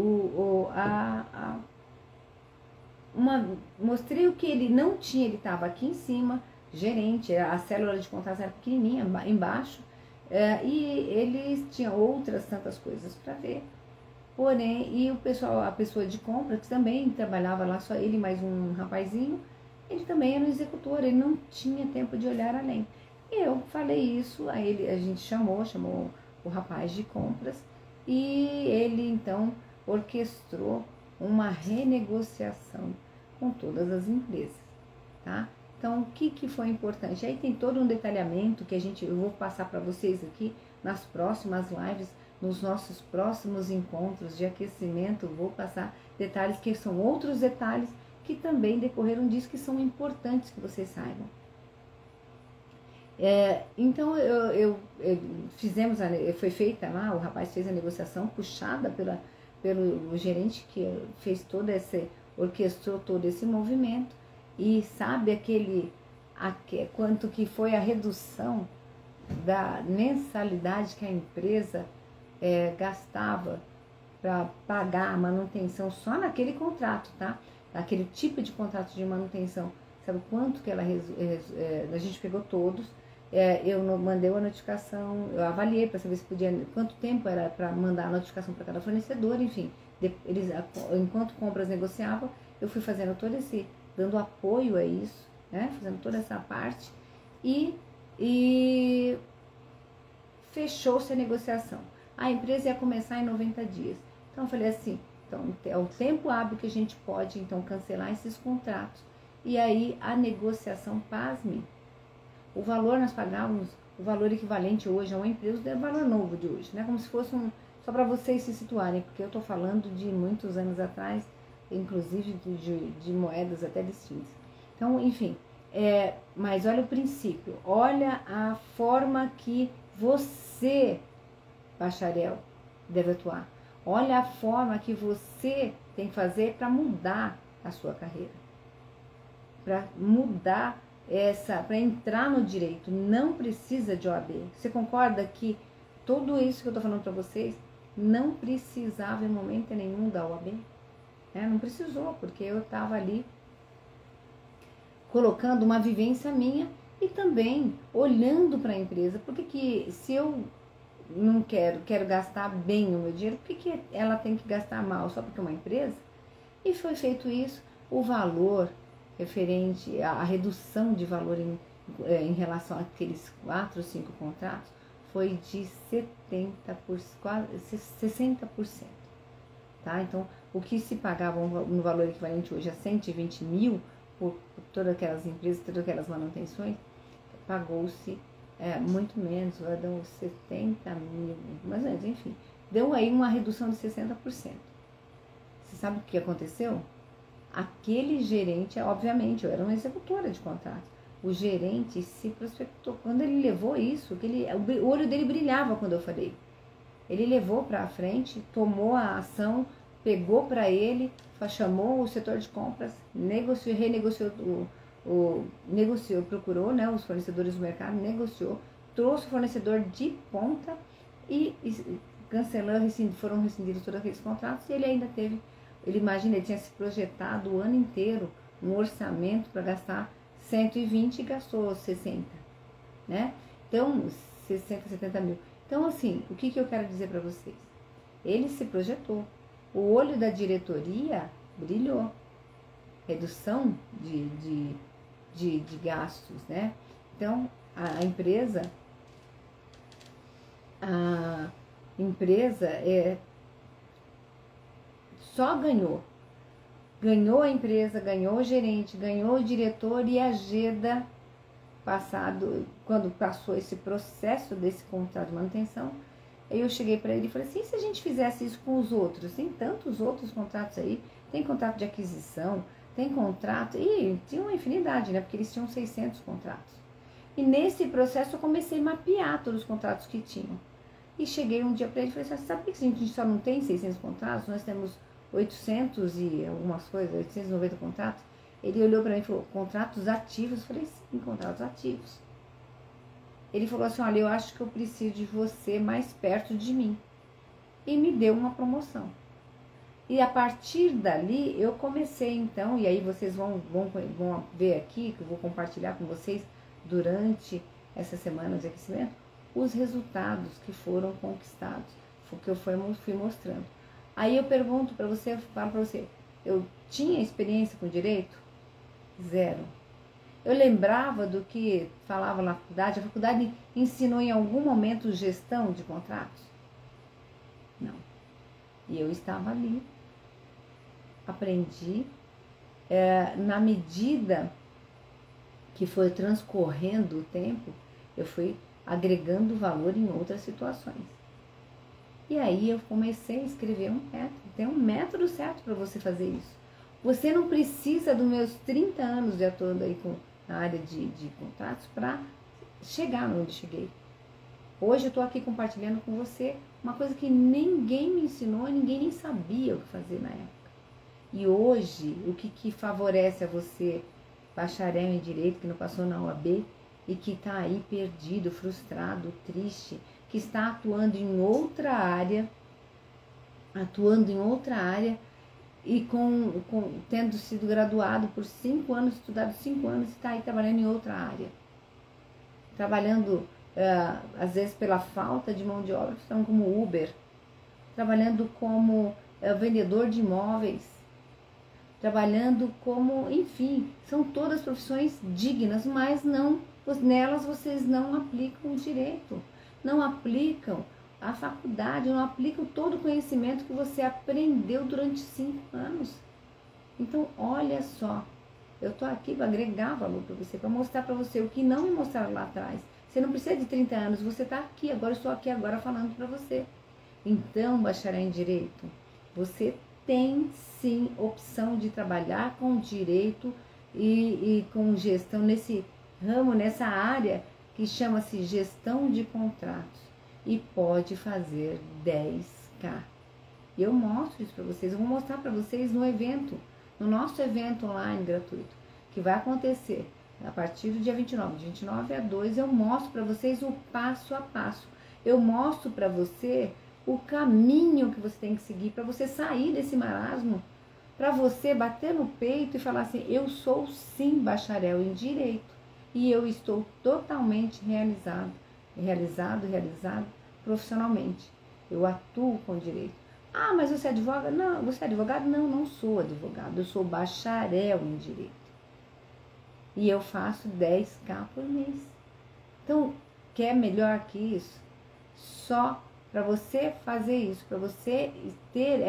mostrei o que ele não tinha. Ele estava aqui em cima, gerente, a célula de contatos era pequenininha, embaixo, e ele tinha outras tantas coisas para ver. Porém, e a pessoa de compra, que também trabalhava lá, só ele mais um rapazinho, ele também era um executor, ele não tinha tempo de olhar além. E eu falei isso a ele, a gente chamou o rapaz de compras, e ele então orquestrou uma renegociação com todas as empresas, tá? Então, o que foi importante? Aí tem todo um detalhamento que eu vou passar para vocês aqui nas próximas lives, nos nossos próximos encontros de aquecimento. Vou passar detalhes que são outros detalhes que também decorreram disso, que são importantes que vocês saibam. Então, foi feita lá, o rapaz fez a negociação puxada pelo gerente que orquestrou todo esse movimento. E sabe quanto que foi a redução da mensalidade que a empresa gastava para pagar a manutenção só naquele contrato, tá? Naquele tipo de contrato de manutenção. Sabe quanto que a gente pegou todos, eu mandei a notificação, eu avaliei para saber se podia, quanto tempo era para mandar a notificação para cada fornecedor, enfim. Enquanto compras negociavam, eu fui fazendo dando apoio a isso, né? Fazendo toda essa parte, e fechou-se a negociação. A empresa ia começar em 90 dias. Então eu falei assim, então é o tempo hábil que a gente pode então cancelar esses contratos. E aí a negociação, pasme, o valor nós pagávamos, o valor equivalente hoje a uma empresa, é o valor novo de hoje, né? Como se fosse só para vocês se situarem, porque eu estou falando de muitos anos atrás, inclusive de moedas até distintas. Então, enfim, mas olha o princípio, olha a forma que você, bacharel, deve atuar. Olha a forma que você tem que fazer para mudar a sua carreira. Para mudar para entrar no direito, não precisa de OAB. Você concorda que tudo isso que eu estou falando para vocês não precisava em momento nenhum da OAB? Não precisou, porque eu estava ali colocando uma vivência minha e também olhando para a empresa. Porque que se eu não quero gastar bem o meu dinheiro, por que ela tem que gastar mal só porque é uma empresa? E foi feito isso, o valor referente à redução de valor em relação àqueles 4 ou 5 contratos foi de 60%. Tá? Então, o que se pagava no valor equivalente hoje a 120 mil por todas aquelas empresas, todas aquelas manutenções, pagou-se muito menos, deu 70 mil, mas enfim, deu aí uma redução de 60%. Você sabe o que aconteceu? Aquele gerente, obviamente, eu era uma executora de contratos, o gerente se prospectou. Quando ele levou isso, o olho dele brilhava quando eu falei. Ele levou para frente, tomou a ação, pegou para ele, chamou o setor de compras, negociou, renegociou, negociou, procurou, né, os fornecedores do mercado, negociou, trouxe o fornecedor de ponta e cancelou, foram rescindidos todos aqueles contratos e ele ainda teve, imagina, ele tinha se projetado o ano inteiro um orçamento para gastar 120 e gastou 60, né? Então, 60, 70 mil. Então, assim, o que eu quero dizer para vocês? Ele se projetou. O olho da diretoria brilhou. Redução de gastos, né? Então, a empresa só ganhou. Ganhou a empresa, ganhou o gerente, ganhou o diretor e a GEDA, quando passou esse processo desse contrato de manutenção, aí eu cheguei para ele e falei assim, e se a gente fizesse isso com os outros? Tem tantos outros contratos aí, tem contrato de aquisição, tem contrato, e tinha uma infinidade, né? Porque eles tinham 600 contratos. E nesse processo eu comecei a mapear todos os contratos que tinham. E cheguei um dia para ele e falei assim, sabe por que a gente só não tem 600 contratos? Nós temos 800 e algumas coisas, 890 contratos. Ele olhou para mim e falou, contratos ativos? Eu falei, sim, contratos ativos. Ele falou assim, olha, eu acho que eu preciso de você mais perto de mim. E me deu uma promoção. E a partir dali, eu comecei então, e aí vocês vão ver aqui, que eu vou compartilhar com vocês durante essa semana de aquecimento, os resultados que foram conquistados, que eu fui mostrando. Aí eu pergunto para você, falo para você, eu tinha experiência com direito? Zero. Eu lembrava do que falava na faculdade? A faculdade ensinou em algum momento gestão de contratos? Não. E eu estava ali. Aprendi. Na medida que foi transcorrendo o tempo, eu fui agregando valor em outras situações. E aí eu comecei a escrever um método. Tem um método certo para você fazer isso. Você não precisa dos meus 30 anos de atuando aí na área de contratos para chegar onde cheguei. Hoje eu estou aqui compartilhando com você uma coisa que ninguém me ensinou, ninguém nem sabia o que fazer na época. E hoje, o que favorece a você, bacharel em Direito, que não passou na OAB, e que está aí perdido, frustrado, triste, que está atuando em outra área e tendo sido graduado por 5 anos, estudado 5 anos, está aí trabalhando em outra área. Trabalhando, às vezes, pela falta de mão de obra, estão como Uber, trabalhando como vendedor de imóveis, trabalhando como, enfim, são todas profissões dignas, mas nelas vocês não aplicam o direito, não aplicam a faculdade, não aplicam todo o conhecimento que você aprendeu durante 5 anos. Então, olha só, eu estou aqui para agregar valor para você, para mostrar para você o que não me mostraram lá atrás. Você não precisa de 30 anos, você está aqui agora, eu estou aqui agora falando para você. Então, bacharel em Direito, você tem sim opção de trabalhar com direito e com gestão nesse ramo, nessa área que chama-se gestão de contratos e pode fazer 10K. Eu mostro isso para vocês, eu vou mostrar para vocês no evento, no nosso evento online gratuito, que vai acontecer a partir do dia 29, de 29 a 2, eu mostro para vocês o passo a passo, eu mostro para você o caminho que você tem que seguir para você sair desse marasmo, para você bater no peito e falar assim, eu sou sim bacharel em Direito e eu estou totalmente realizado profissionalmente. Eu atuo com direito. Ah, mas você é advogado? Não, você é advogado? Não, não sou advogado, eu sou bacharel em Direito. E eu faço 10K por mês. Então, quer melhor que isso? Só para você fazer isso, para você ter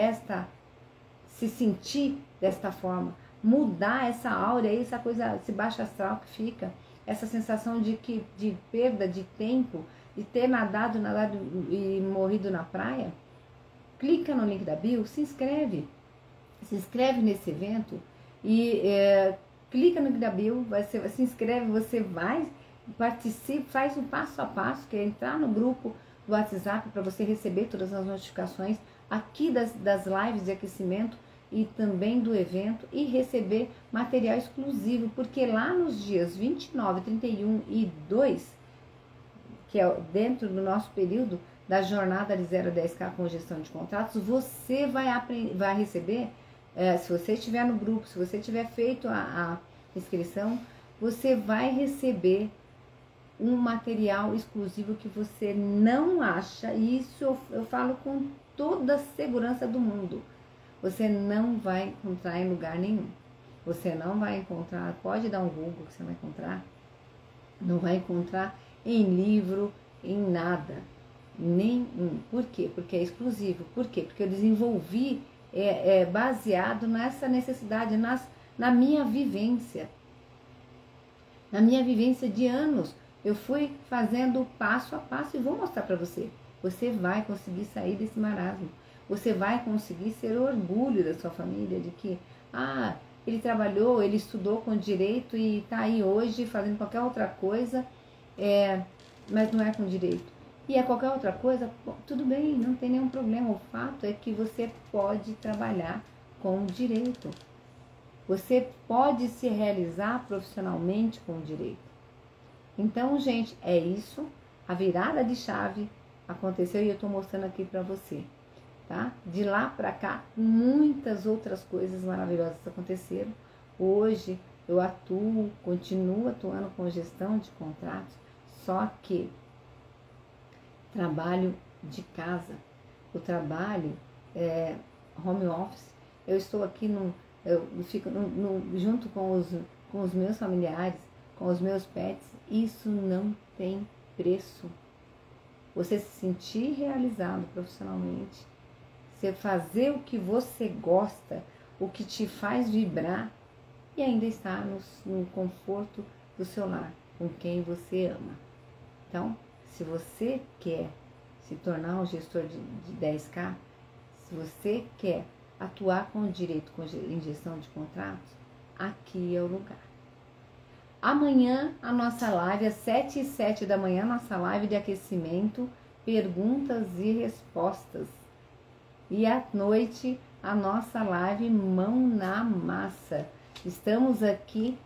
se sentir desta forma, mudar essa áurea, essa coisa, esse baixo astral que fica, essa sensação de perda de tempo, de ter nadado e morrido na praia, clica no link da bio, se inscreve nesse evento e clica no link da bio, se inscreve, você vai, participa, faz um passo a passo, que é entrar no grupo do WhatsApp para você receber todas as notificações. aqui das lives de aquecimento e também do evento e receber material exclusivo, porque lá nos dias 29, 31 e 2, que é dentro do nosso período da jornada de 0 a 10K com gestão de contratos, você vai receber, se você estiver no grupo, se você tiver feito a inscrição, você vai receber um material exclusivo que você não acha, e isso eu falo com toda a segurança do mundo. Você não vai encontrar em lugar nenhum. Você não vai encontrar, pode dar um Google que você vai encontrar, não vai encontrar em livro, em nada, nenhum. Por quê? Porque é exclusivo. Por quê? Porque eu desenvolvi baseado nessa necessidade, na minha vivência. Na minha vivência de anos, eu fui fazendo passo a passo e vou mostrar para você. Você vai conseguir sair desse marasmo. Você vai conseguir ser orgulho da sua família, de que, ele trabalhou, ele estudou com direito e está aí hoje fazendo qualquer outra coisa, mas não é com direito. E é qualquer outra coisa, tudo bem, não tem nenhum problema. O fato é que você pode trabalhar com direito. Você pode se realizar profissionalmente com direito. Então, gente, é isso. A virada de chave aconteceu e eu estou mostrando aqui para você. Tá? De lá para cá, muitas outras coisas maravilhosas aconteceram. Hoje eu continuo atuando com gestão de contratos, só que trabalho de casa, o trabalho home office. Eu estou aqui, eu fico junto com os meus familiares, com os meus pets. Isso não tem preço. Você se sentir realizado profissionalmente, você fazer o que você gosta, o que te faz vibrar e ainda estar no conforto do seu lar, com quem você ama. Então, se você quer se tornar um gestor de 10K, se você quer atuar com direito em gestão de contratos, aqui é o lugar. Amanhã a nossa live, às 7h07 da manhã, nossa live de aquecimento, perguntas e respostas. E à noite, a nossa live Mão na Massa. Estamos aqui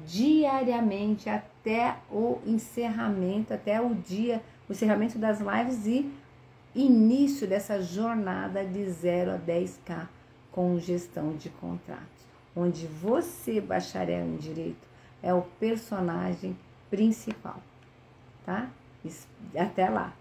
diariamente até o encerramento, o encerramento das lives e início dessa jornada de 0 a 10K com gestão de contratos, onde você, bacharel em direito, é o personagem principal, tá? Até lá!